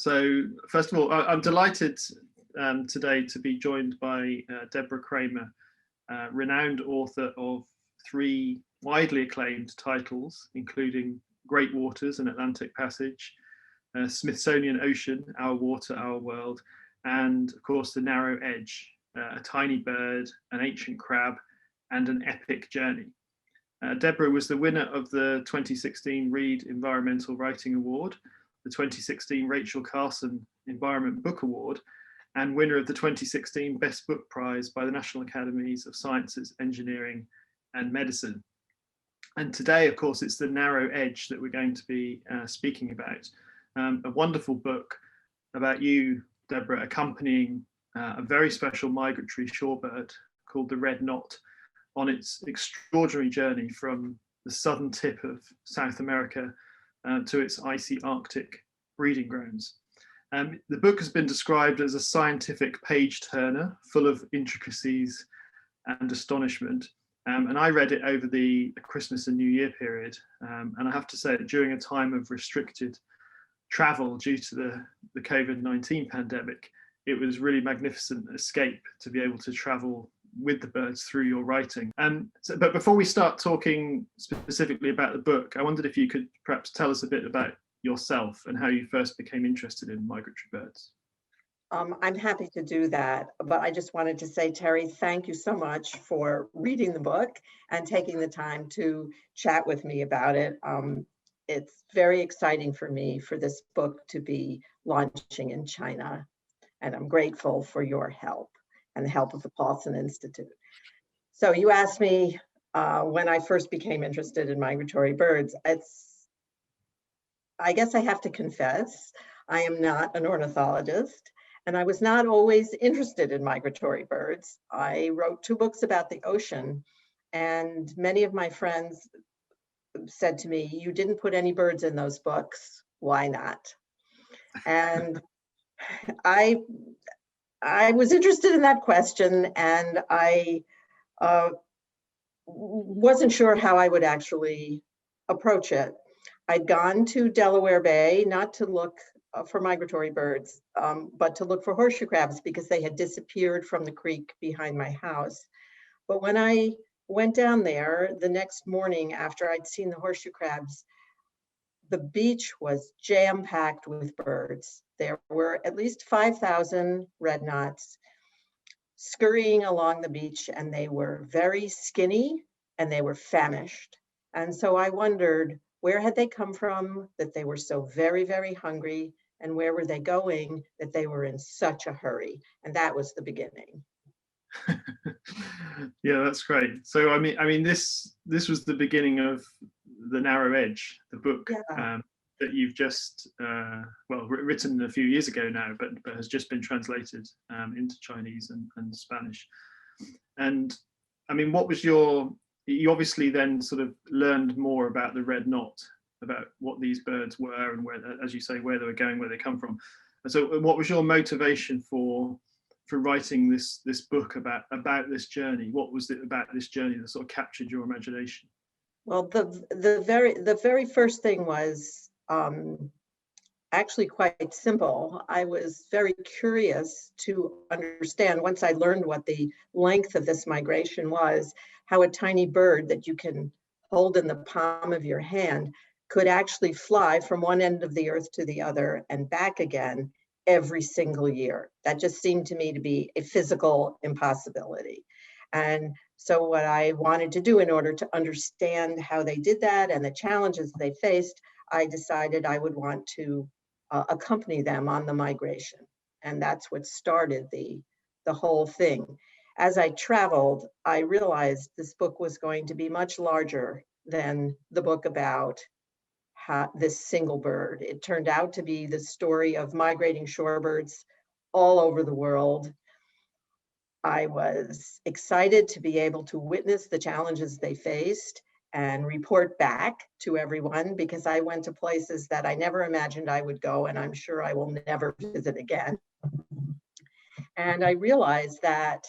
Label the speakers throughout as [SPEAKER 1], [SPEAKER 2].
[SPEAKER 1] So first of all, I'm delighted today to be joined by Deborah Cramer, renowned author of 3 widely acclaimed titles, including Great Waters, An Atlantic Passage, Smithsonian Ocean, Our Water, Our World, and of course The Narrow Edge, A Tiny Bird, An Ancient Crab, and An Epic Journey. Deborah was the winner of the 2016 Reed Environmental Writing Award, the 2016 Rachel Carson Environment Book Award, and winner of the 2016 Best Book Prize by the National Academies of Sciences, Engineering and Medicine. And today, of course, it's The Narrow Edge that we're going to be speaking about. A wonderful book about you, Deborah, accompanying a very special migratory shorebird called the red knot on its extraordinary journey from the southern tip of South America to its icy Arctic breeding grounds. The book has been described as a scientific page turner, full of intricacies and astonishment. And I read it over the Christmas and New Year period. And I have to say that during a time of restricted travel due to the COVID-19 pandemic, it was really magnificent escape to be able to travel with the birds through your writing. But before we start talking specifically about the book, I wondered if you could perhaps tell us a bit about yourself and how you first became interested in migratory birds.
[SPEAKER 2] I'm happy to do that, but I just wanted to say, Terry, thank you so much for reading the book and taking the time to chat with me about it. It's very exciting for me for this book to be launching in China, and I'm grateful for your help and the help of the Paulson Institute. So you asked me when I first became interested in migratory birds. I guess I have to confess, I am not an ornithologist, and I was not always interested in migratory birds. I wrote 2 books about the ocean, and many of my friends said to me, "You didn't put any birds in those books, why not?" And I was interested in that question, and I wasn't sure how I would actually approach it. I'd gone to Delaware Bay, not to look for migratory birds, but to look for horseshoe crabs because they had disappeared from the creek behind my house. But when I went down there the next morning after I'd seen the horseshoe crabs, the beach was jam-packed with birds. There were at least 5,000 red knots scurrying along the beach, and they were very skinny and they were famished. And so I wondered, where had they come from that they were so very, very hungry, and where were they going that they were in such a hurry? And that was the beginning.
[SPEAKER 1] Yeah, that's great. So I mean, this was the beginning of The Narrow Edge, the book that you've just written a few years ago now, but has just been translated into Chinese and Spanish. And I mean, what was you obviously then sort of learned more about the red knot, about what these birds were and where, as you say, where they were going, where they come from. And so what was your motivation for writing this book about this journey? What was it about this journey that sort of captured your imagination?
[SPEAKER 2] Well, the very first thing was actually quite simple. I was very curious to understand, once I learned what the length of this migration was, how a tiny bird that you can hold in the palm of your hand could actually fly from one end of the earth to the other and back again every single year. That just seemed to me to be a physical impossibility. And so what I wanted to do in order to understand how they did that and the challenges they faced, I decided I would want to accompany them on the migration. And that's what started the whole thing. As I traveled, I realized this book was going to be much larger than the book about this single bird. It turned out to be the story of migrating shorebirds all over the world. I was excited to be able to witness the challenges they faced and report back to everyone, because I went to places that I never imagined I would go, and I'm sure I will never visit again. And I realized that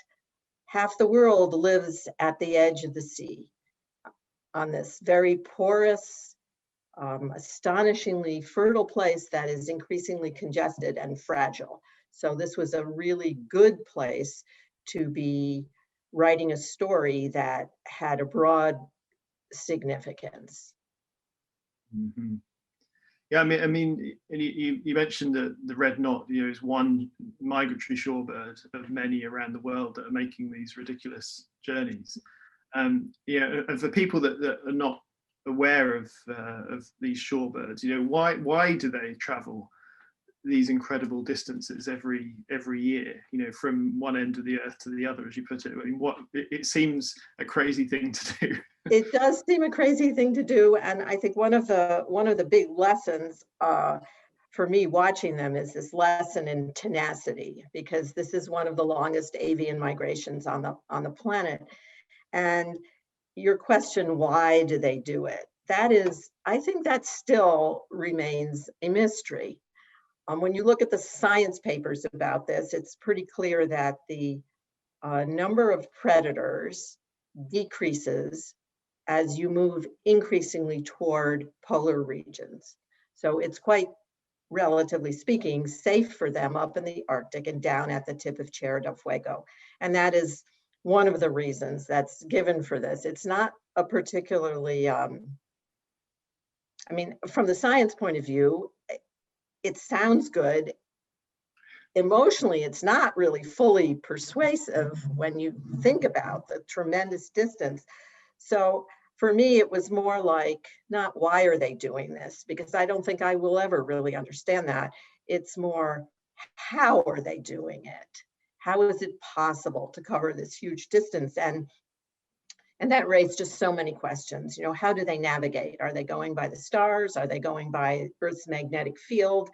[SPEAKER 2] half the world lives at the edge of the sea, on this very porous astonishingly fertile place that is increasingly congested and fragile. So this was a really good place to be writing a story that had a broad significance.
[SPEAKER 1] Mm-hmm. Yeah, I mean, you mentioned that the red knot, is one migratory shorebird of many around the world that are making these ridiculous journeys. And for people that are not aware of these shorebirds, why do they travel these incredible distances every year, from one end of the earth to the other, as you put it? I mean, it seems a crazy thing to do.
[SPEAKER 2] It does seem a crazy thing to do, and I think one of the big lessons for me watching them is this lesson in tenacity, because this is one of the longest avian migrations on the planet. And your question, why do they do it? I think that still remains a mystery. When you look at the science papers about this, it's pretty clear that the number of predators decreases as you move increasingly toward polar regions. So it's quite, relatively speaking, safe for them up in the Arctic and down at the tip of Tierra del Fuego. And that is one of the reasons that's given for this. It's not a particularly, from the science point of view, it sounds good. Emotionally, it's not really fully persuasive when you think about the tremendous distance. So for me, it was more like, not why are they doing this? Because I don't think I will ever really understand that. It's more, how are they doing it? How is it possible to cover this huge distance? And that raised just so many questions. How do they navigate? Are they going by the stars? Are they going by Earth's magnetic field?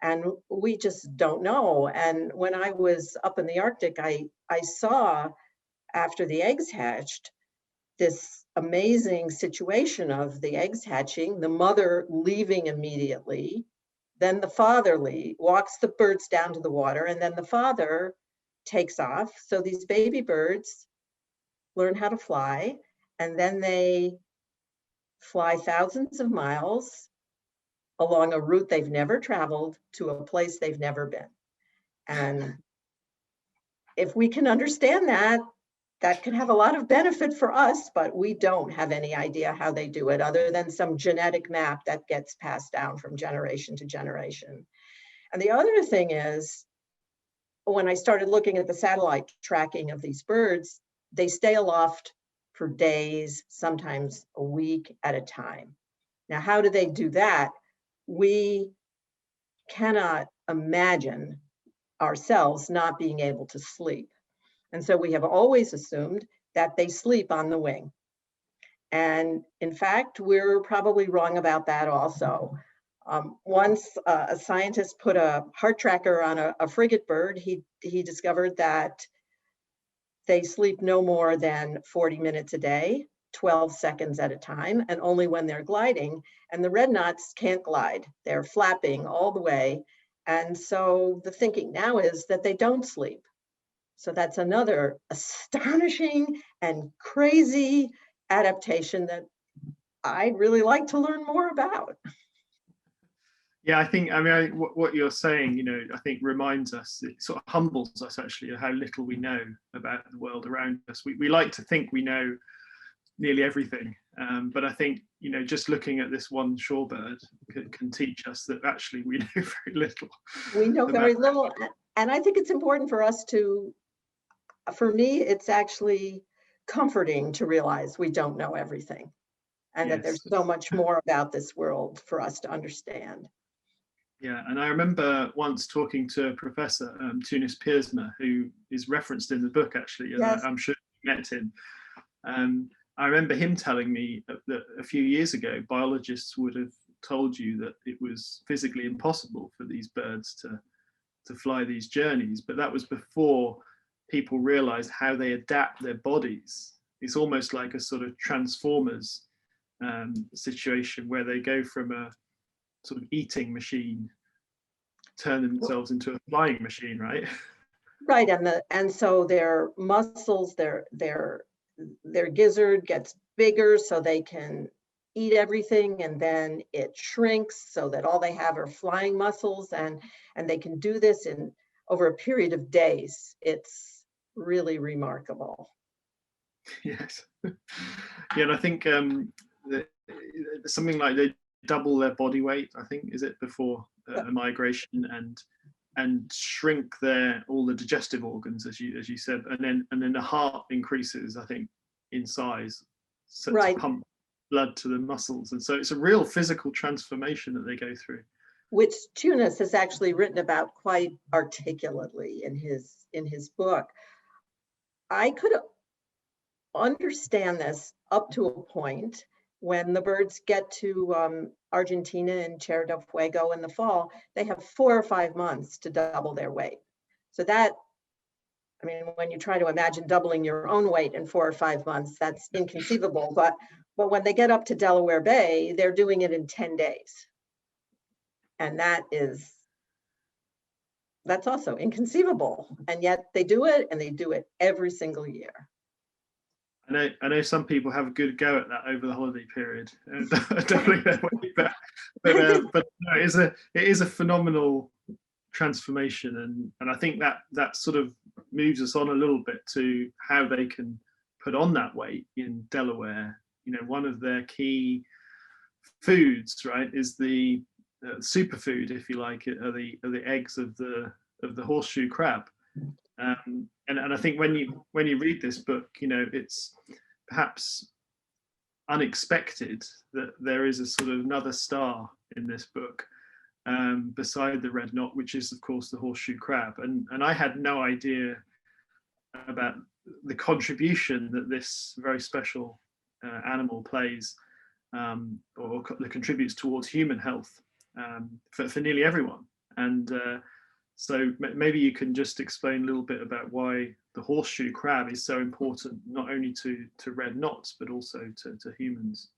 [SPEAKER 2] And we just don't know. And when I was up in the Arctic, I saw, after the eggs hatched, this amazing situation of the eggs hatching, the mother leaving immediately, then the father walks the birds down to the water, and then the father takes off. So these baby birds learn how to fly, and then they fly thousands of miles along a route they've never traveled to a place they've never been. And if we can understand that, that can have a lot of benefit for us, but we don't have any idea how they do it other than some genetic map that gets passed down from generation to generation. And the other thing is, when I started looking at the satellite tracking of these birds, they stay aloft for days, sometimes a week at a time. Now, how do they do that? We cannot imagine ourselves not being able to sleep. And so we have always assumed that they sleep on the wing. And in fact, we're probably wrong about that also. Once a scientist put a heart tracker on a frigate bird, he discovered that they sleep no more than 40 minutes a day, 12 seconds at a time, and only when they're gliding. And the red knots can't glide. They're flapping all the way. And so the thinking now is that they don't sleep. So that's another astonishing and crazy adaptation that I'd really like to learn more about.
[SPEAKER 1] Yeah, I think, what you're saying, I think reminds us, it sort of humbles us actually, of how little we know about the world around us. We like to think we know nearly everything, but I think, just looking at this one shorebird can teach us that actually we know very little.
[SPEAKER 2] We know very little, and I think it's important for us for me, it's actually comforting to realize we don't know everything, and that there's so much more about this world for us to understand.
[SPEAKER 1] Yeah, and I remember once talking to a professor, Tunis Piersma, who is referenced in the book actually, and yes. I'm sure you met him. I remember him telling me that a few years ago, biologists would have told you that it was physically impossible for these birds to fly these journeys, but that was before people realized how they adapt their bodies. It's almost like a sort of Transformers situation where they go from a sort of eating machine, turn themselves into a flying machine, right?
[SPEAKER 2] Right, and so their muscles, their gizzard gets bigger so they can eat everything, and then it shrinks so that all they have are flying muscles, and they can do this in over a period of days. It's really remarkable.
[SPEAKER 1] Yes. Yeah, and I think something like they double their body weight, I think, is it, before a migration, and shrink all the digestive organs, as you said, and then the heart increases, I think, in size, so
[SPEAKER 2] Right.
[SPEAKER 1] to pump blood to the muscles, and so it's a real physical transformation that they go through,
[SPEAKER 2] which Tunis has actually written about quite articulately in his book. I could understand this up to a point. When the birds get to Argentina and Tierra del Fuego in the fall, they have 4 or 5 months to double their weight. So that, I mean, when you try to imagine doubling your own weight in 4 or 5 months, that's inconceivable. But when they get up to Delaware Bay, they're doing it in 10 days. And that's also inconceivable. And yet they do it, and they do it every single year.
[SPEAKER 1] I know some people have a good go at that over the holiday period, doubling their weight, but no, it is a phenomenal transformation, and I think that sort of moves us on a little bit to how they can put on that weight in Delaware. You know, one of their key foods, right, is the superfood, if you like, are the eggs of the horseshoe crab. And I think when you read this book, you know, it's perhaps unexpected that there is a sort of another star in this book, beside the red knot, which is of course the horseshoe crab. And I had no idea about the contribution that this very special animal plays, or contributes towards human health, for nearly everyone. And so maybe you can just explain a little bit about why the horseshoe crab is so important, not only to red knots, but also to humans.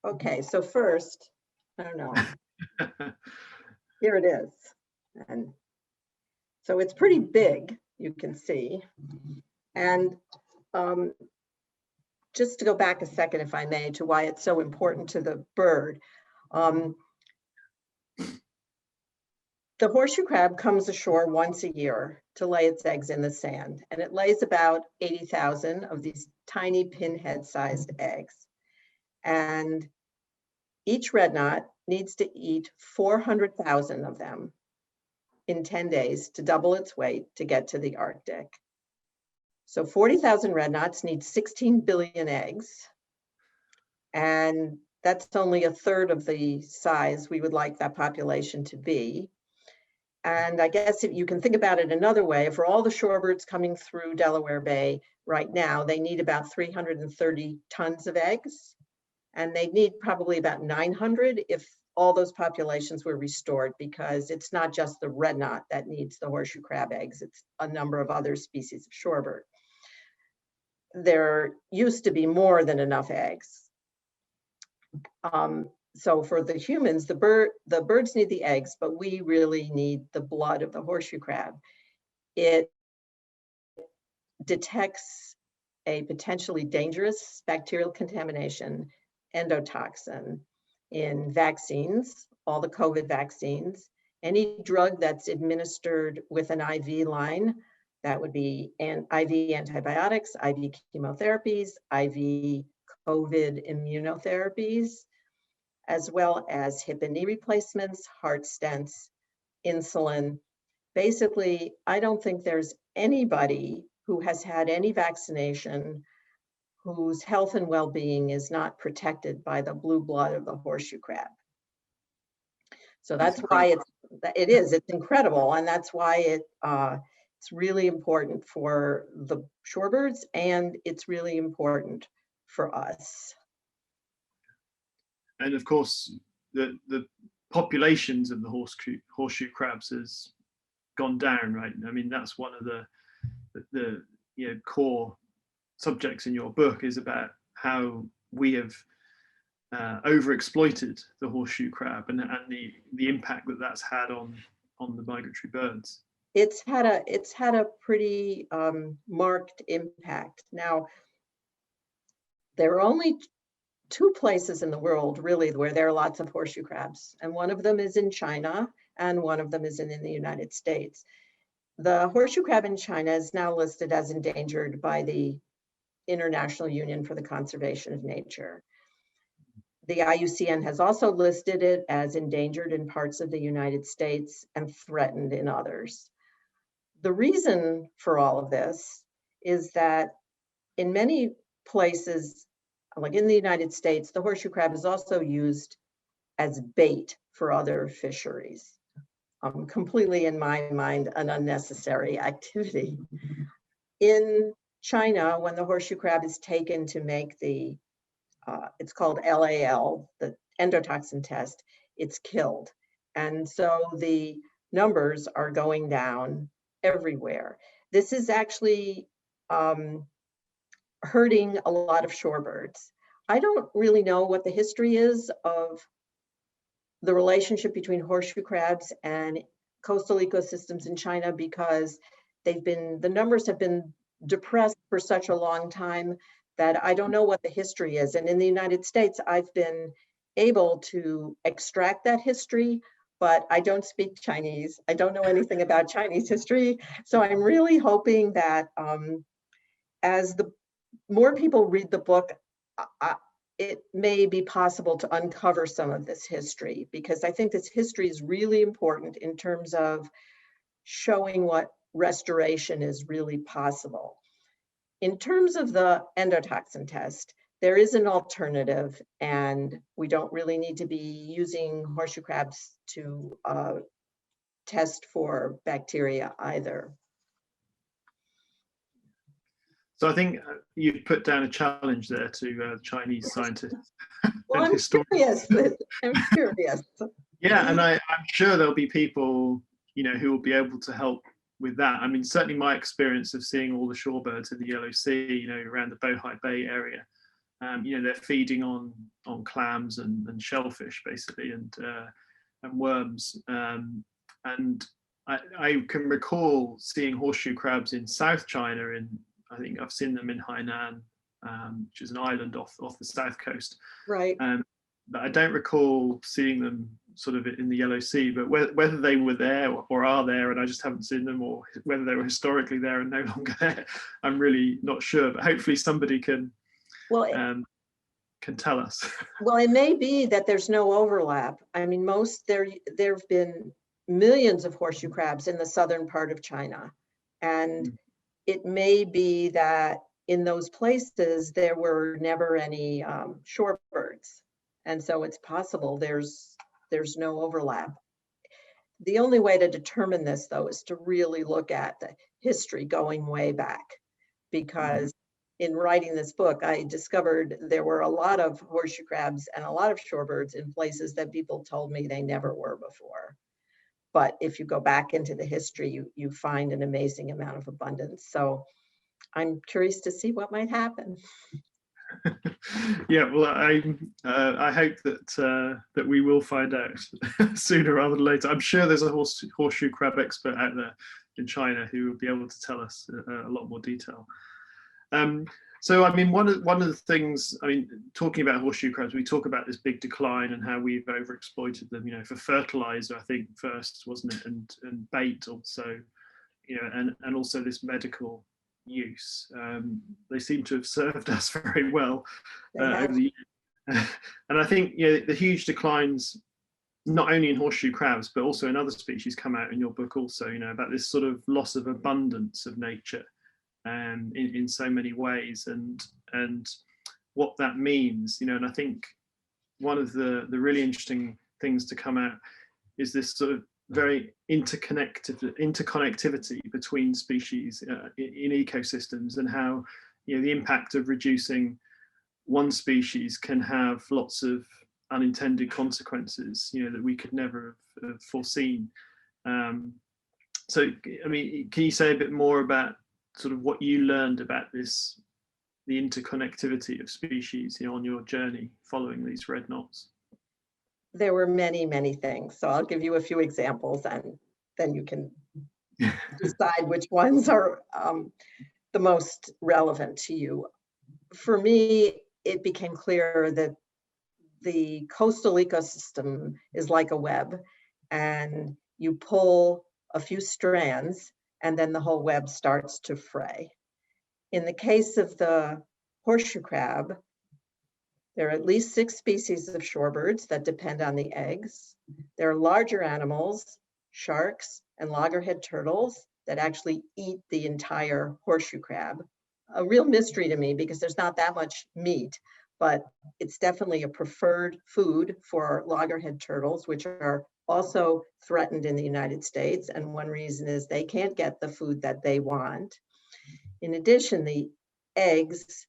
[SPEAKER 2] Okay, so first, I don't know. Here it is. And so it's pretty big, you can see. And just to go back a second, if I may, to why it's so important to the bird. The horseshoe crab comes ashore once a year to lay its eggs in the sand, and it lays about 80,000 of these tiny pinhead-sized eggs. And each red knot needs to eat 400,000 of them in 10 days to double its weight to get to the Arctic. So 40,000 red knots need 16 billion eggs, and that's only a third of the size we would like that population to be. And I guess if you can think about it another way, for all the shorebirds coming through Delaware Bay right now, they need about 330 tons of eggs, and they need probably about 900 if all those populations were restored, because it's not just the red knot that needs the horseshoe crab eggs, it's a number of other species of shorebird. There used to be more than enough eggs. So for the humans, the birds need the eggs, but we really need the blood of the horseshoe crab. It detects a potentially dangerous bacterial contamination, endotoxin, in vaccines, all the COVID vaccines, any drug that's administered with an IV line, that would be IV antibiotics, IV chemotherapies, IV COVID immunotherapies, as well as hip and knee replacements, heart stents, insulin. Basically, I don't think there's anybody who has had any vaccination whose health and well-being is not protected by the blue blood of the horseshoe crab. So that's why it's incredible, and that's why it's really important for the shorebirds, and it's really important for us.
[SPEAKER 1] And of course, the populations of the horseshoe crabs has gone down, right? I mean, that's one of the core subjects in your book, is about how we have overexploited the horseshoe crab and the impact that that's had on the migratory birds.
[SPEAKER 2] It's had a pretty marked impact. Now, there are only two places in the world really where there are lots of horseshoe crabs, and one of them is in China and one of them is in the United States. The horseshoe crab in China is now listed as endangered by the International Union for the Conservation of Nature. The IUCN has also listed it as endangered in parts of the United States and threatened in others. The reason for all of this is that in many places, like in the United States, the horseshoe crab is also used as bait for other fisheries. Completely, in my mind, an unnecessary activity. In China, when the horseshoe crab is taken to make the, it's called LAL, the endotoxin test, it's killed. And so the numbers are going down everywhere. This is actually hurting a lot of shorebirds. I don't really know what the history is of the relationship between horseshoe crabs and coastal ecosystems in China, because the numbers have been depressed for such a long time that I don't know what the history is. And in the United States, I've been able to extract that history, but I don't speak Chinese. I don't know anything about Chinese history. So I'm really hoping that as the more people read the book, it may be possible to uncover some of this history, because I think this history is really important in terms of showing what restoration is really possible. In terms of the endotoxin test, there is an alternative, and we don't really need to be using horseshoe crabs to test for bacteria either.
[SPEAKER 1] So I think you've put down a challenge there to Chinese scientists.
[SPEAKER 2] Well, I'm curious. I'm curious.
[SPEAKER 1] Yeah, and I'm sure there'll be people, who will be able to help with that. I mean, certainly my experience of seeing all the shorebirds in the Yellow Sea, around the Bohai Bay area, they're feeding on clams and shellfish basically, and worms. And I can recall seeing horseshoe crabs in South China. I think I've seen them in Hainan, which is an island off the south coast.
[SPEAKER 2] Right.
[SPEAKER 1] But I don't recall seeing them sort of in the Yellow Sea, but whether they were there or are there and I just haven't seen them, or whether they were historically there and no longer there, I'm really not sure. But hopefully somebody can tell us.
[SPEAKER 2] Well, it may be that there's no overlap. I mean, there have been millions of horseshoe crabs in the southern part of China, and it may be that in those places there were never any shorebirds, and so it's possible there's no overlap. The only way to determine this, though, is to really look at the history going way back, because in writing this book, I discovered there were a lot of horseshoe crabs and a lot of shorebirds in places that people told me they never were before. But if you go back into the history, you find an amazing amount of abundance. So I'm curious to see what might happen.
[SPEAKER 1] Yeah, well, I hope that we will find out sooner rather than later. I'm sure there's a horseshoe crab expert out there in China who will be able to tell us a lot more detail. So, I mean, one of the things, I mean, talking about horseshoe crabs, we talk about this big decline and how we've overexploited them, for fertilizer, I think first, wasn't it? And bait also, and also this medical use. They seem to have served us very well over the years. And I think, the huge declines, not only in horseshoe crabs, but also in other species, come out in your book also, about this sort of loss of abundance of nature. In so many ways, and what that means, and I think one of the really interesting things to come out is this sort of very interconnectivity between species in ecosystems, and how the impact of reducing one species can have lots of unintended consequences that we could never have foreseen. So, I mean, can you say a bit more about sort of what you learned about the interconnectivity of species, on your journey following these red knots?
[SPEAKER 2] There were many, many things. So I'll give you a few examples, and then you can decide which ones are the most relevant to you. For me, it became clear that the coastal ecosystem is like a web, and you pull a few strands and then the whole web starts to fray. In the case of the horseshoe crab, there are at least 6 species of shorebirds that depend on the eggs. There are larger animals, sharks and loggerhead turtles, that actually eat the entire horseshoe crab. A real mystery to me because there's not that much meat, but it's definitely a preferred food for loggerhead turtles, which are also threatened in the United States. And one reason is they can't get the food that they want. In addition, the eggs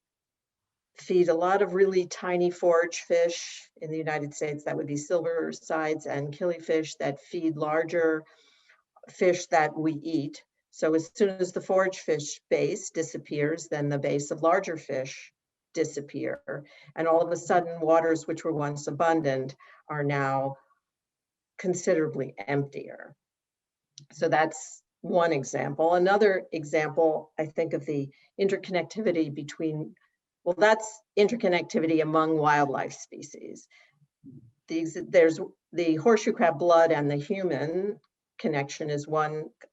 [SPEAKER 2] feed a lot of really tiny forage fish in the United States. That would be silver sides and killifish that feed larger fish that we eat. So as soon as the forage fish base disappears, then the base of larger fish disappear. And all of a sudden, waters which were once abundant are now considerably emptier. So that's one example. Another example, I think, of the interconnectivity between, well, that's interconnectivity among wildlife species. There's the horseshoe crab blood and the human connection is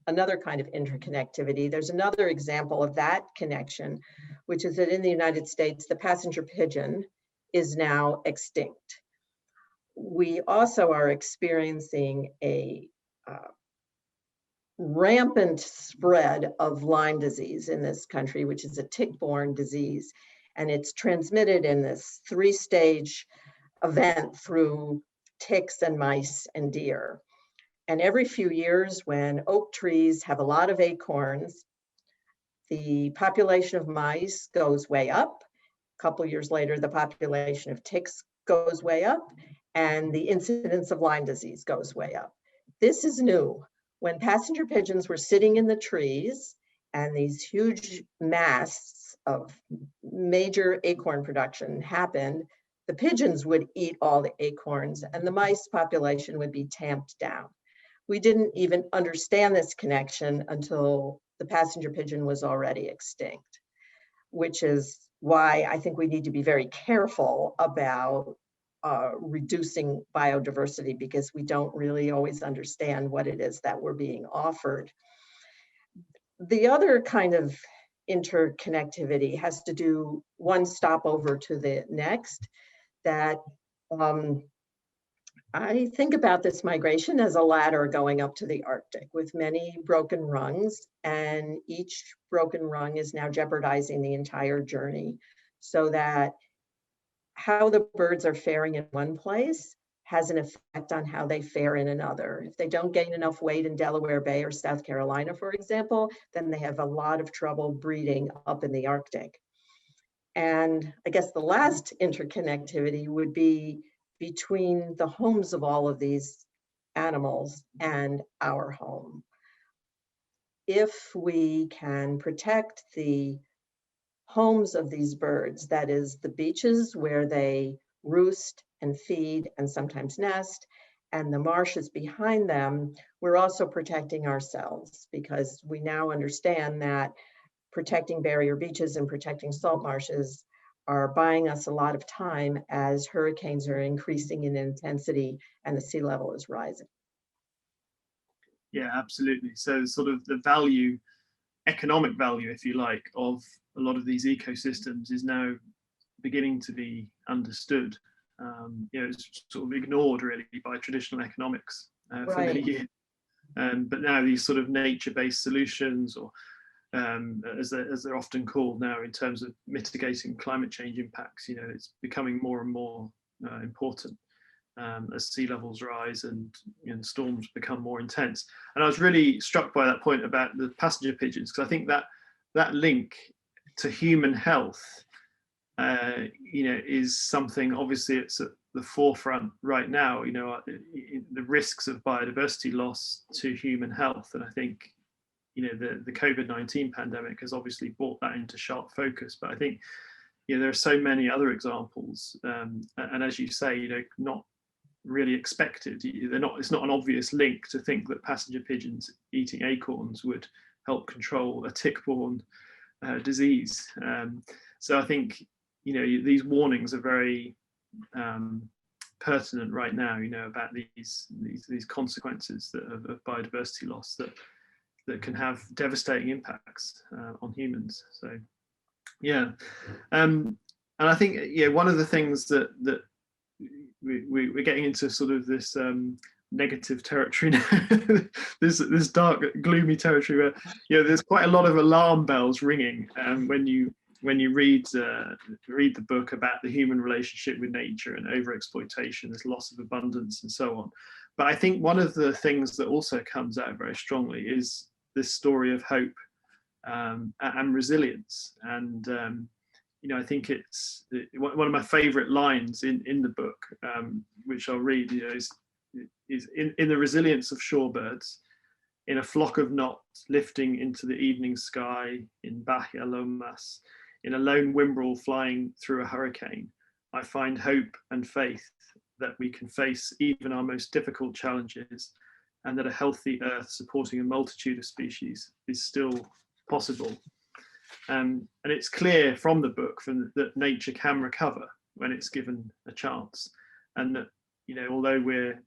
[SPEAKER 2] another kind of interconnectivity. There's another example of that connection, which is that in the United States, the passenger pigeon is now extinct. We also are experiencing a rampant spread of Lyme disease in this country, which is a tick-borne disease. And it's transmitted in this 3-stage event through ticks and mice and deer. And every few years, when oak trees have a lot of acorns, the population of mice goes way up. A couple years later, the population of ticks goes way up, and the incidence of Lyme disease goes way up. This is new. When passenger pigeons were sitting in the trees and these huge masts of major acorn production happened, the pigeons would eat all the acorns and the mice population would be tamped down. We didn't even understand this connection until the passenger pigeon was already extinct, which is why I think we need to be very careful about reducing biodiversity, because we don't really always understand what it is that we're being offered. The other kind of interconnectivity has to do one stop over to the next, that I think about this migration as a ladder going up to the Arctic with many broken rungs, and each broken rung is now jeopardizing the entire journey, so that how the birds are faring in one place has an effect on how they fare in another. If they don't gain enough weight in Delaware Bay or South Carolina, for example, then they have a lot of trouble breeding up in the Arctic. And I guess the last interconnectivity would be between the homes of all of these animals and our home. If we can protect the homes of these birds, that is the beaches where they roost and feed and sometimes nest, and the marshes behind them, we're also protecting ourselves, because we now understand that protecting barrier beaches and protecting salt marshes are buying us a lot of time as hurricanes are increasing in intensity and the sea level is rising.
[SPEAKER 1] Yeah, absolutely. So sort of the value, economic value, if you like, of a lot of these ecosystems is now beginning to be understood. It's sort of ignored really by traditional economics for many years. But now these sort of nature-based solutions, or as they're often called now, in terms of mitigating climate change impacts, it's becoming more and more important as sea levels rise and storms become more intense. And I was really struck by that point about the passenger pigeons, because I think that link to human health, is something, obviously it's at the forefront right now, the risks of biodiversity loss to human health. And I think, the COVID-19 pandemic has obviously brought that into sharp focus, but I think, there are so many other examples. And as you say, not really expected. It's not an obvious link to think that passenger pigeons eating acorns would help control a tick-borne disease. So I think, these warnings are very pertinent right now, about these consequences of biodiversity loss that can have devastating impacts on humans. So yeah, and I think one of the things that we're getting into sort of this negative territory now, this dark, gloomy territory where there's quite a lot of alarm bells ringing when you read the book about the human relationship with nature and overexploitation, there's loss of abundance and so on. But I think one of the things that also comes out very strongly is this story of hope and resilience. And I think it's one of my favorite lines in the book, which I'll read, is in the resilience of shorebirds, in a flock of knots lifting into the evening sky, in Bahia Lomas, in a lone whimbrel flying through a hurricane, I find hope and faith that we can face even our most difficult challenges, and that a healthy earth supporting a multitude of species is still possible. And it's clear from the book that nature can recover when it's given a chance, and that although we're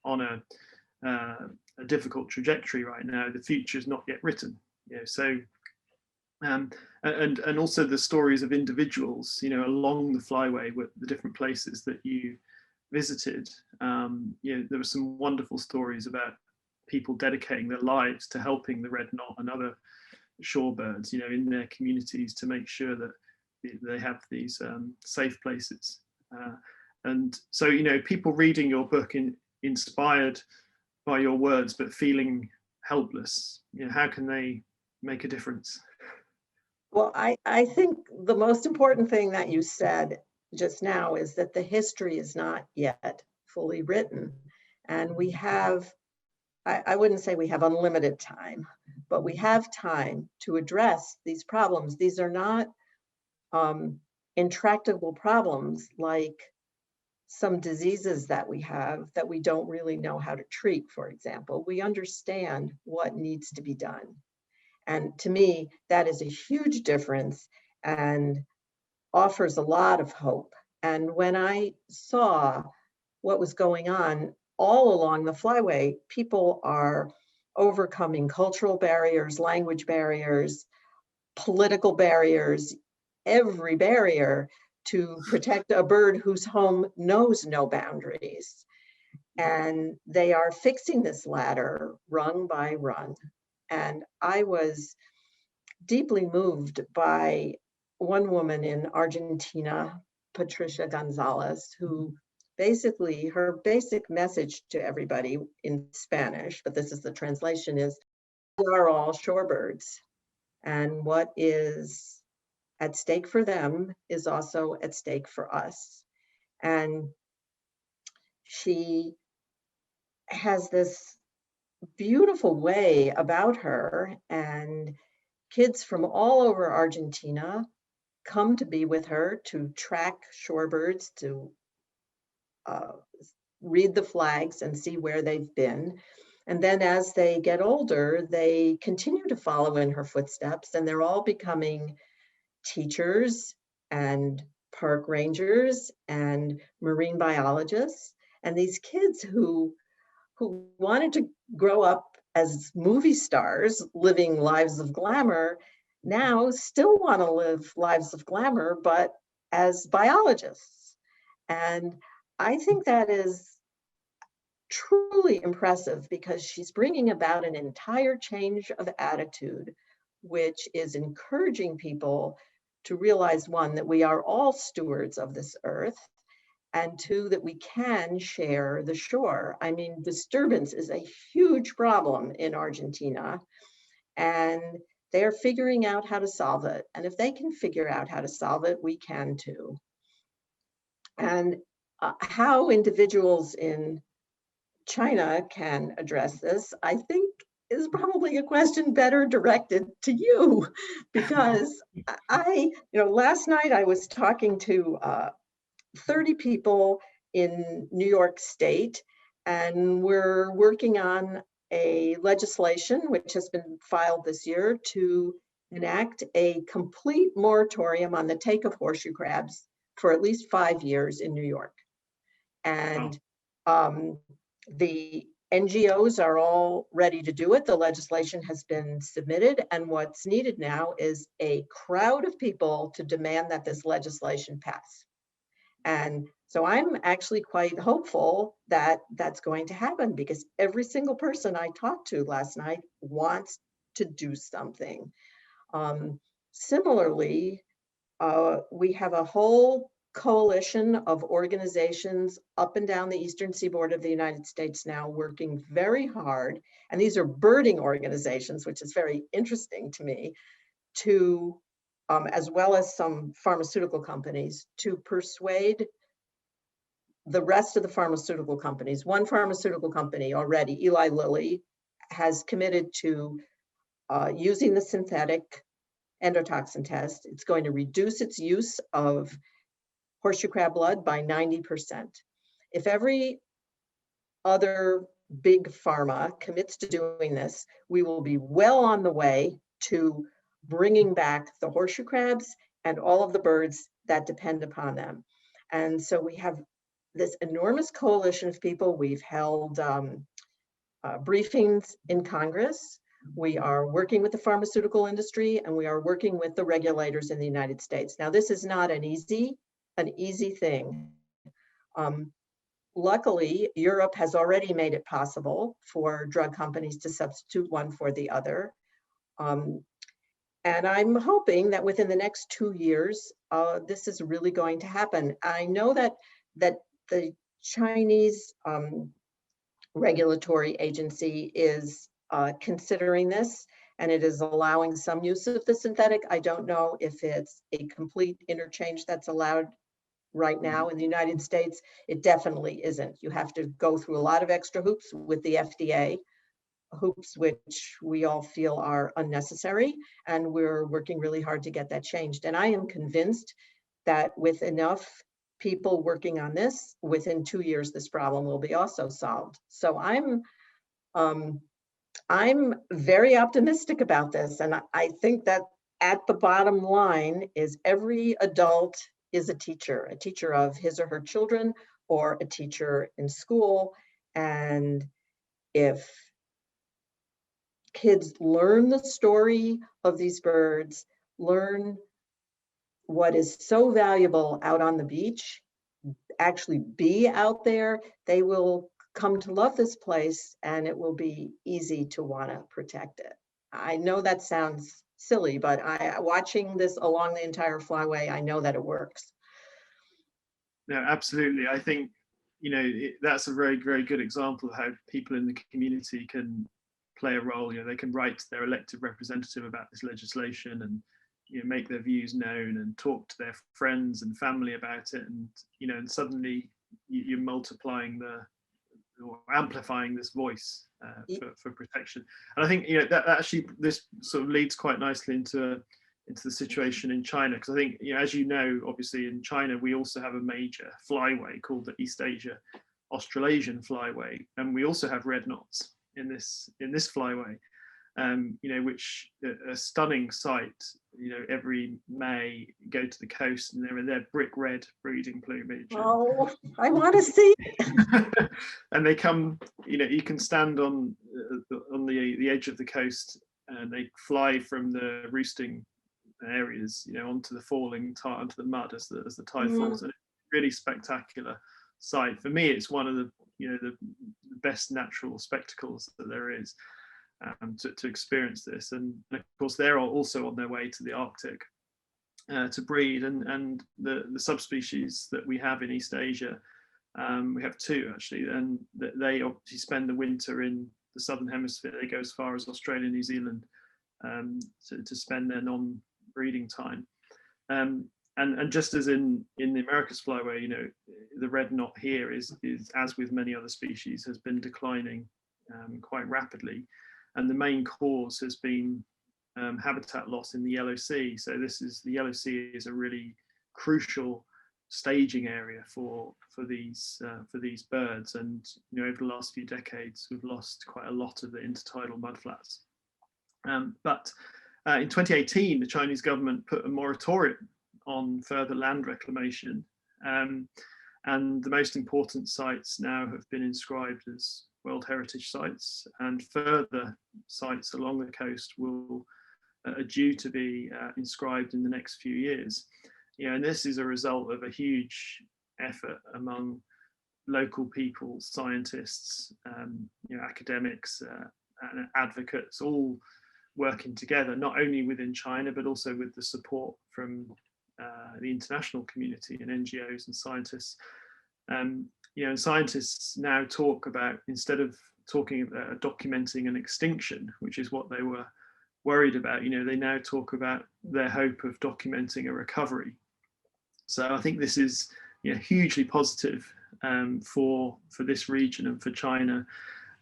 [SPEAKER 1] on a difficult trajectory right now, the future is not yet written. So and also the stories of individuals along the flyway, with the different places that you visited. There were some wonderful stories about people dedicating their lives to helping the red knot and other shorebirds in their communities, to make sure that they have these safe places. And so people reading your book inspired by your words but feeling helpless, how can they make a difference?
[SPEAKER 2] Well, I think the most important thing that you said just now is that the history is not yet fully written, and we have, I wouldn't say we have unlimited time, but we have time to address these problems. These are not intractable problems like some diseases that we have that we don't really know how to treat, for example. We understand what needs to be done. And to me, that is a huge difference and offers a lot of hope. And when I saw what was going on all along the flyway, people are overcoming cultural barriers, language barriers, political barriers, every barrier to protect a bird whose home knows no boundaries. And they are fixing this ladder rung by rung. And I was deeply moved by one woman in Argentina, Patricia Gonzalez, who basically, her basic message to everybody in Spanish, but this is the translation, is we are all shorebirds. And what is at stake for them is also at stake for us. And she has this beautiful way about her, and kids from all over Argentina come to be with her to track shorebirds, to read the flags and see where they've been. And then as they get older, they continue to follow in her footsteps, and they're all becoming teachers and park rangers and marine biologists. And these kids who wanted to grow up as movie stars, living lives of glamour, now still want to live lives of glamour, but as biologists. And I think that is truly impressive, because she's bringing about an entire change of attitude, which is encouraging people to realize, one, that we are all stewards of this earth, and two, that we can share the shore. I mean, disturbance is a huge problem in Argentina, and they're figuring out how to solve it. And if they can figure out how to solve it, we can too. And how individuals in China can address this, I think, is probably a question better directed to you, because last night I was talking to 30 people in New York State, and we're working on a legislation which has been filed this year to enact a complete moratorium on the take of horseshoe crabs for at least 5 years in New York. And the NGOs are all ready to do it. The legislation has been submitted, and what's needed now is a crowd of people to demand that this legislation pass. And so I'm actually quite hopeful that that's going to happen, because every single person I talked to last night wants to do something. Similarly, we have a whole coalition of organizations up and down the eastern seaboard of the United States now working very hard. And these are birding organizations, which is very interesting to me, to, as well as some pharmaceutical companies, to persuade the rest of the pharmaceutical companies. One pharmaceutical company already, Eli Lilly, has committed to using the synthetic endotoxin test. It's going to reduce its use of horseshoe crab blood by 90%. If every other big pharma commits to doing this, we will be well on the way to bringing back the horseshoe crabs and all of the birds that depend upon them. And so we have this enormous coalition of people. We've held briefings in Congress. We are working with the pharmaceutical industry, and we are working with the regulators in the United States. Now, this is not an easy thing. Luckily, Europe has already made it possible for drug companies to substitute one for the other. And I'm hoping that within the next 2 years, this is really going to happen. I know that the Chinese regulatory agency is considering this, and it is allowing some use of the synthetic. I don't know if it's a complete interchange that's allowed right now in the United States. It definitely isn't. You have to go through a lot of extra hoops with the FDA, hoops which we all feel are unnecessary, and we're working really hard to get that changed. And I am convinced that with enough people working on this, within 2 years, this problem will be also solved. So I'm very optimistic about this, and I think that at the bottom line is every adult is a teacher of his or her children, or a teacher in school. And if kids learn the story of these birds, learn what is so valuable out on the beach, actually be out there, they will come to love this place, and it will be easy to want to protect it. I know that sounds silly, but watching this along the entire flyway, I know that it works.
[SPEAKER 1] No, absolutely. I think, that's a very, very good example of how people in the community can play a role. They can write to their elected representative about this legislation, and make their views known, and talk to their friends and family about it, and and suddenly you're multiplying or amplifying this voice for protection. And I think that actually this sort of leads quite nicely into the situation in China, because I think as obviously in China we also have a major flyway called the East Asia Australasian flyway, and we also have red knots in this flyway, which a stunning sight. Every May go to the coast, and they're in their brick red breeding plumage.
[SPEAKER 2] Oh, I want to see.
[SPEAKER 1] And they come, you can stand on the edge of the coast, and they fly from the roosting areas, onto the onto the mud as the tide falls. And it's a really spectacular sight. For me, it's one of the best natural spectacles that there is. To experience this, and of course they're also on their way to the Arctic to breed, and the subspecies that we have in East Asia, we have two actually, and they obviously spend the winter in the southern hemisphere. They go as far as Australia, New Zealand, to spend their non-breeding time, and just as in the Americas flyway, the red knot here is as with many other species, has been declining quite rapidly. And the main cause has been habitat loss in the Yellow Sea. So the Yellow Sea is a really crucial staging area for these birds. And over the last few decades, we've lost quite a lot of the intertidal mudflats. But in 2018, the Chinese government put a moratorium on further land reclamation. And and the most important sites now have been inscribed as World Heritage Sites, and further sites along the coast are due to be inscribed in the next few years. And this is a result of a huge effort among local people, scientists, academics, and advocates, all working together, not only within China, but also with the support from the international community and NGOs and scientists. And scientists now talk about, instead of talking about documenting an extinction, which is what they were worried about, they now talk about their hope of documenting a recovery. So I think this is hugely positive for this region and for China.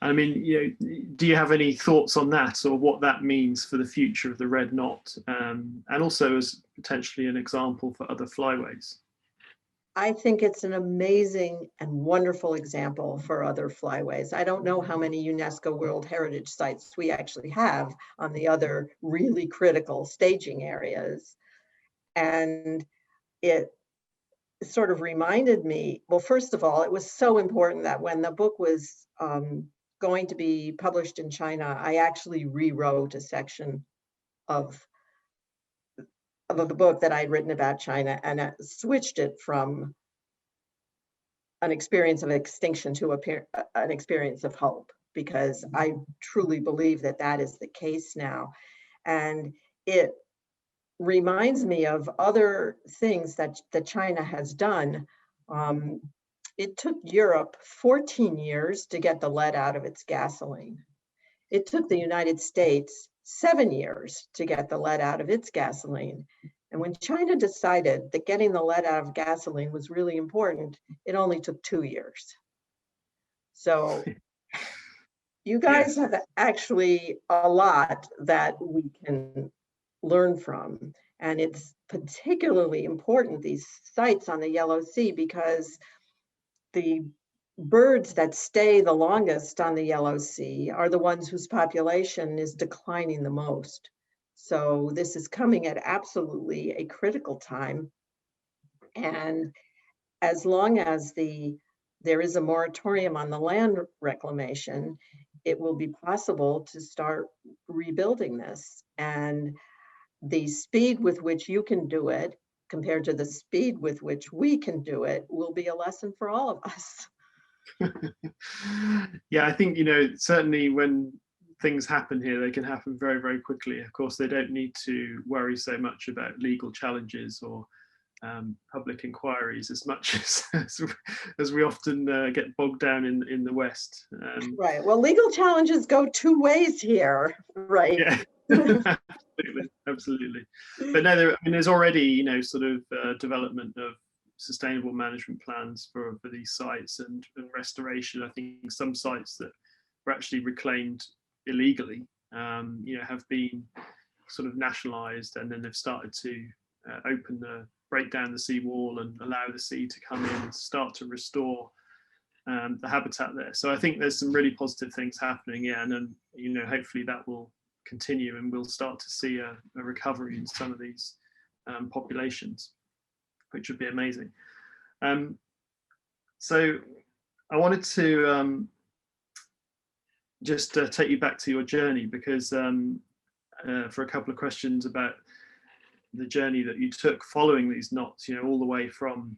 [SPEAKER 1] I mean, do you have any thoughts on that, or what that means for the future of the red knot, and also as potentially an example for other flyways?
[SPEAKER 2] I think it's an amazing and wonderful example for other flyways. I don't know how many UNESCO World Heritage Sites we actually have on the other really critical staging areas. And it sort of reminded me, well, first of all, it was so important that when the book was going to be published in China, I actually rewrote a section of the book that I'd written about China, and I switched it from an experience of extinction to an experience of hope, because I truly believe that that is the case now. And it reminds me of other things that China has done. It took Europe 14 years to get the lead out of its gasoline. It took the United States 7 years to get the lead out of its gasoline. And when China decided that getting the lead out of gasoline was really important, it only took 2 years. So you guys have actually a lot that we can learn from. And it's particularly important, these sites on the Yellow Sea, because the birds that stay the longest on the Yellow Sea are the ones whose population is declining the most. So this is coming at absolutely a critical time. And as long as there is a moratorium on the land reclamation, it will be possible to start rebuilding this. And the speed with which you can do it compared to the speed with which we can do it will be a lesson for all of us.
[SPEAKER 1] Yeah, I think, certainly when things happen here, they can happen very, very quickly. Of course, they don't need to worry so much about legal challenges or public inquiries as much as we often get bogged down in the West.
[SPEAKER 2] Right. Well, legal challenges go two ways here, right?
[SPEAKER 1] Yeah. Absolutely. But no, there's already, sort of development of sustainable management plans for these sites and restoration. I think some sites that were actually reclaimed illegally, have been sort of nationalized, and then they've started to break down the seawall and allow the sea to come in and start to restore the habitat there. So I think there's some really positive things happening, and then hopefully that will continue, and we'll start to see a recovery in some of these populations, which would be amazing. So I wanted to just take you back to your journey, because for a couple of questions about the journey that you took following these knots, all the way from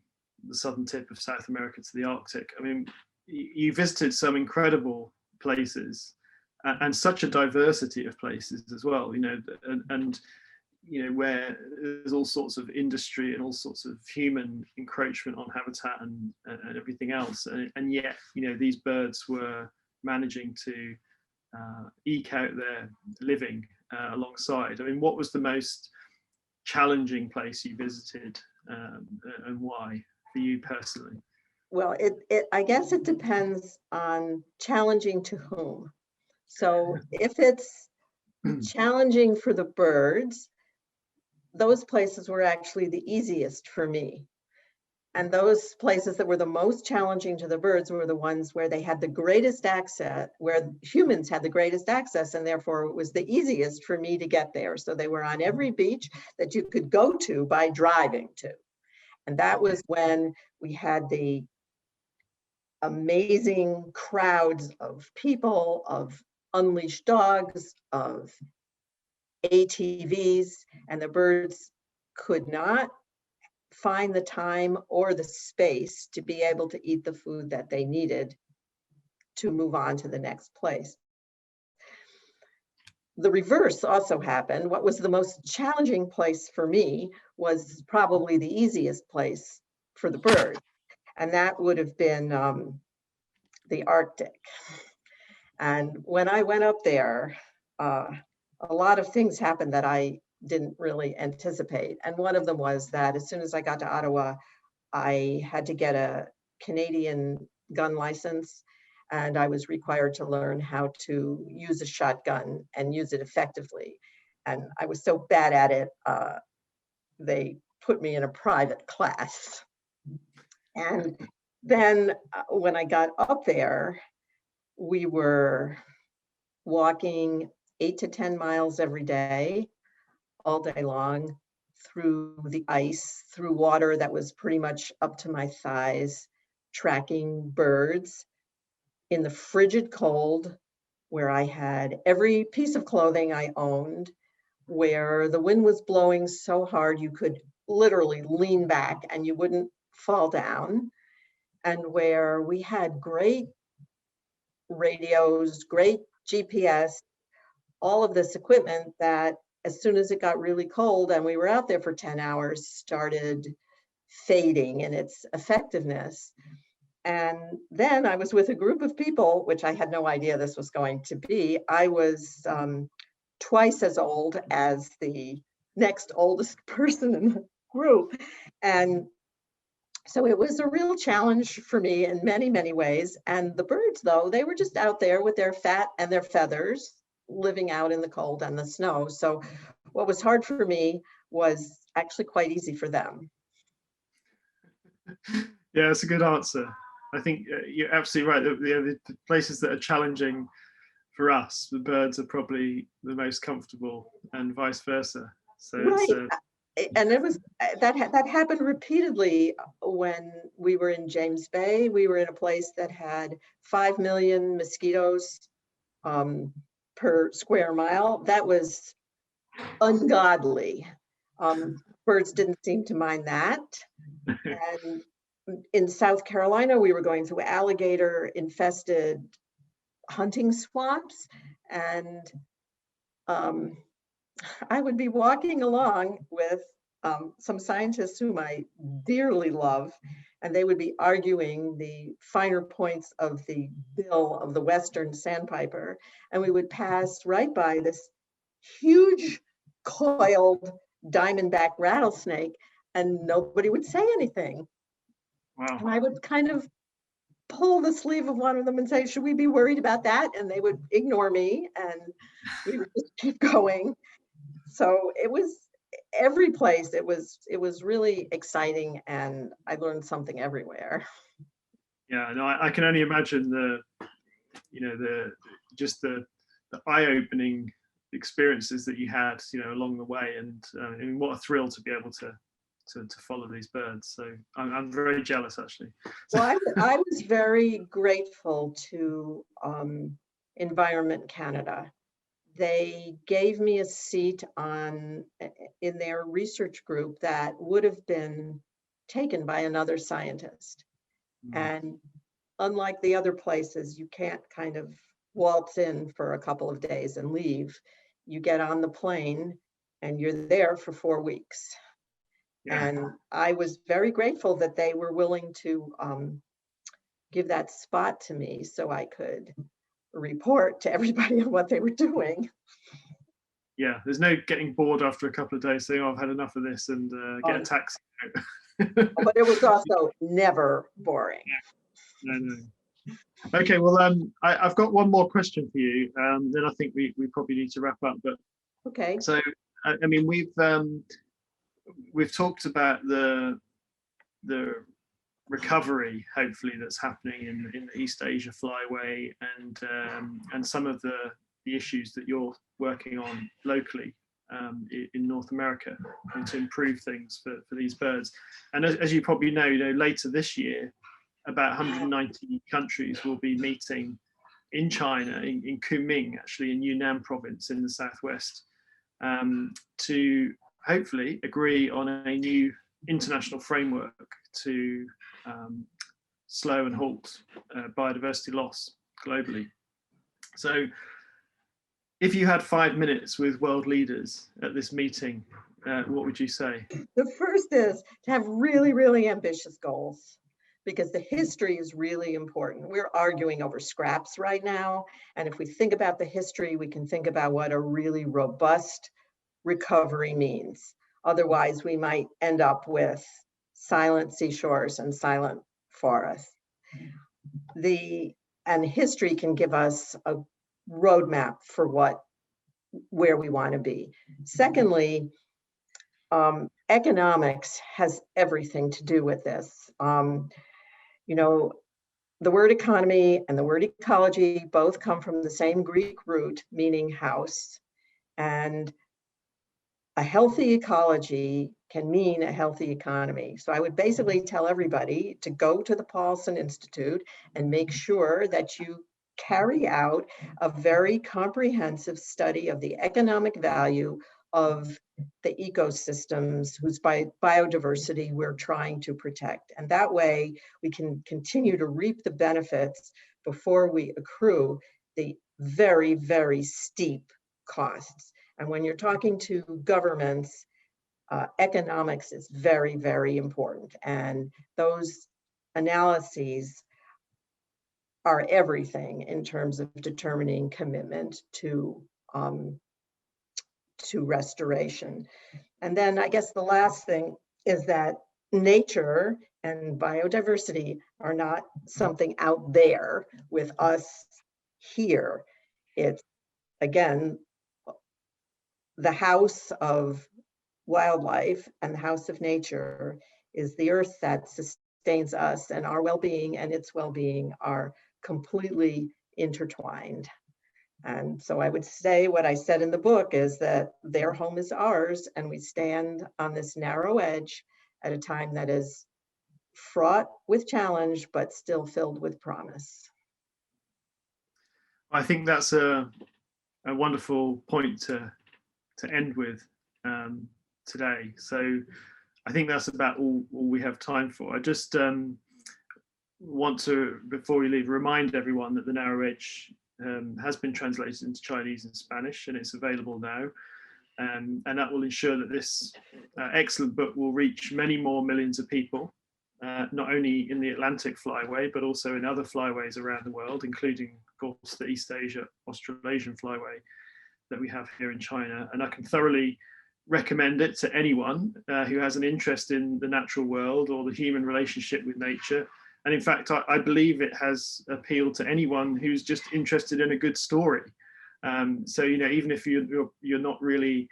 [SPEAKER 1] the southern tip of South America to the Arctic. I mean, you visited some incredible places, and such a diversity of places as well, and where there's all sorts of industry and all sorts of human encroachment on habitat and everything else, and yet these birds were managing to eke out their living alongside. I mean, what was the most challenging place you visited, and why for you personally?
[SPEAKER 2] Well, I guess it depends on challenging to whom. So if it's challenging for the birds, those places were actually the easiest for me. And those places that were the most challenging to the birds were the ones where they had the greatest access, where humans had the greatest access, and therefore it was the easiest for me to get there. So they were on every beach that you could go to by driving to. And that was when we had the amazing crowds of people, of unleashed dogs, of ATVs, and the birds could not find the time or the space to be able to eat the food that they needed to move on to the next place. The reverse also happened. What was the most challenging place for me was probably the easiest place for the bird, and that would have been the Arctic. And when I went up there, a lot of things happened that I didn't really anticipate. And one of them was that as soon as I got to Ottawa, I had to get a Canadian gun license, and I was required to learn how to use a shotgun and use it effectively. And I was so bad at it, they put me in a private class. And then when I got up there, we were walking 8 to 10 miles every day, all day long, through the ice, through water that was pretty much up to my thighs, tracking birds in the frigid cold, where I had every piece of clothing I owned, where the wind was blowing so hard you could literally lean back and you wouldn't fall down, and where we had great radios, great GPS, all of this equipment that as soon as it got really cold and we were out there for 10 hours, started fading in its effectiveness. And then I was with a group of people, which I had no idea this was going to be. I was twice as old as the next oldest person in the group. And so it was a real challenge for me in many, many ways. And the birds, though, they were just out there with their fat and their feathers, living out in the cold and the snow. So what was hard for me was actually quite easy for them.
[SPEAKER 1] Yeah, that's a good answer. I think you're absolutely right. The places that are challenging for us, the birds are probably the most comfortable, and vice versa. So
[SPEAKER 2] right. And it was that happened repeatedly when we were in James Bay. We were in a place that had 5 million mosquitoes per square mile. That was ungodly. Birds didn't seem to mind that. And in South Carolina, we were going through alligator infested hunting swamps, and I would be walking along with some scientists whom I dearly love, and they would be arguing the finer points of the bill of the Western sandpiper, and we would pass right by this huge coiled diamondback rattlesnake, and nobody would say anything.
[SPEAKER 1] Wow.
[SPEAKER 2] And I would kind of pull the sleeve of one of them and say, should we be worried about that? And they would ignore me, and we would just keep going. So it was every place. It was really exciting, and I learned something everywhere.
[SPEAKER 1] Yeah, no, I can only imagine the eye-opening experiences that you had, along the way, and I mean, what a thrill to be able to follow these birds. So I'm very jealous, actually.
[SPEAKER 2] Well, I was very grateful to Environment Canada. They gave me a seat in their research group that would have been taken by another scientist. And unlike the other places, you can't kind of waltz in for a couple of days and leave. You get on the plane and you're there for 4 weeks. Yeah. And I was very grateful that they were willing to give that spot to me so I could report to everybody on what they were doing.
[SPEAKER 1] Yeah, there's no getting bored after a couple of days saying, oh, I've had enough of this, and get a taxi.
[SPEAKER 2] But it was also never boring.
[SPEAKER 1] Yeah. No. Okay, well, I've got one more question for you. Then I think we probably need to wrap up. But
[SPEAKER 2] okay.
[SPEAKER 1] So, I mean, we've talked about the recovery, hopefully, that's happening in the East Asia flyway, and some of the issues that you're working on locally in North America, and to improve things for these birds. And as you probably know, later this year, about 190 countries will be meeting in China, in Kunming, actually in Yunnan province in the southwest, to hopefully agree on a new international framework to slow and halt biodiversity loss globally. So if you had 5 minutes with world leaders at this meeting, what would you say?
[SPEAKER 2] The first is to have really, really ambitious goals, because the history is really important. We're arguing over scraps right now. And if we think about the history, we can think about what a really robust recovery means. Otherwise, we might end up with silent seashores and silent forests. And history can give us a roadmap for where we want to be. Secondly, economics has everything to do with this. You know, the word economy and the word ecology both come from the same Greek root, meaning house. And a healthy ecology can mean a healthy economy. So I would basically tell everybody to go to the Paulson Institute and make sure that you carry out a very comprehensive study of the economic value of the ecosystems whose biodiversity we're trying to protect. And that way we can continue to reap the benefits before we accrue the very, very steep costs. And when you're talking to governments, economics is very, very important. And those analyses are everything in terms of determining commitment to restoration. And then I guess the last thing is that nature and biodiversity are not something out there with us here. It's, again, the house of wildlife and the house of nature is the earth that sustains us, and our well-being and its well-being are completely intertwined. And so I would say what I said in the book is that their home is ours, and we stand on this narrow edge at a time that is fraught with challenge, but still filled with promise.
[SPEAKER 1] I think that's a wonderful point to end with today. So I think that's about all we have time for. I just want to, before we leave, remind everyone that The Narrow Edge has been translated into Chinese and Spanish, and it's available now. And that will ensure that this excellent book will reach many more millions of people, not only in the Atlantic flyway, but also in other flyways around the world, including, of course, the East Asia, Australasian flyway that we have here in China. And I can thoroughly recommend it to anyone who has an interest in the natural world or the human relationship with nature. And in fact, I believe it has appealed to anyone who's just interested in a good story. So, you know, even if you're not really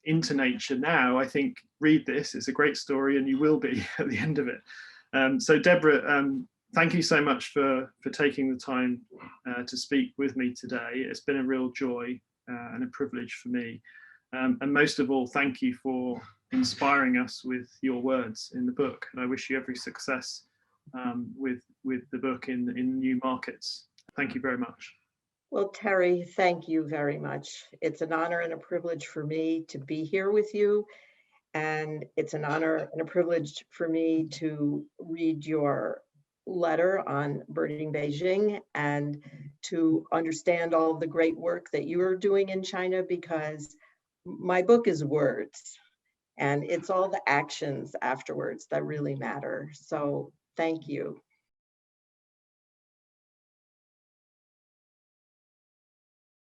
[SPEAKER 1] into nature now, I think read this. It's a great story, and you will be at the end of it. So, Deborah, thank you so much for taking the time to speak with me today. It's been a real joy and a privilege for me. And most of all, thank you for inspiring us with your words in the book. And I wish you every success with the book in new markets. Thank you very much.
[SPEAKER 2] Well, Terry, thank you very much. It's an honor and a privilege for me to be here with you. And it's an honor and a privilege for me to read your letter on birding Beijing and to understand all of the great work that you are doing in China, because my book is words and it's all the actions afterwards that really matter. So thank you.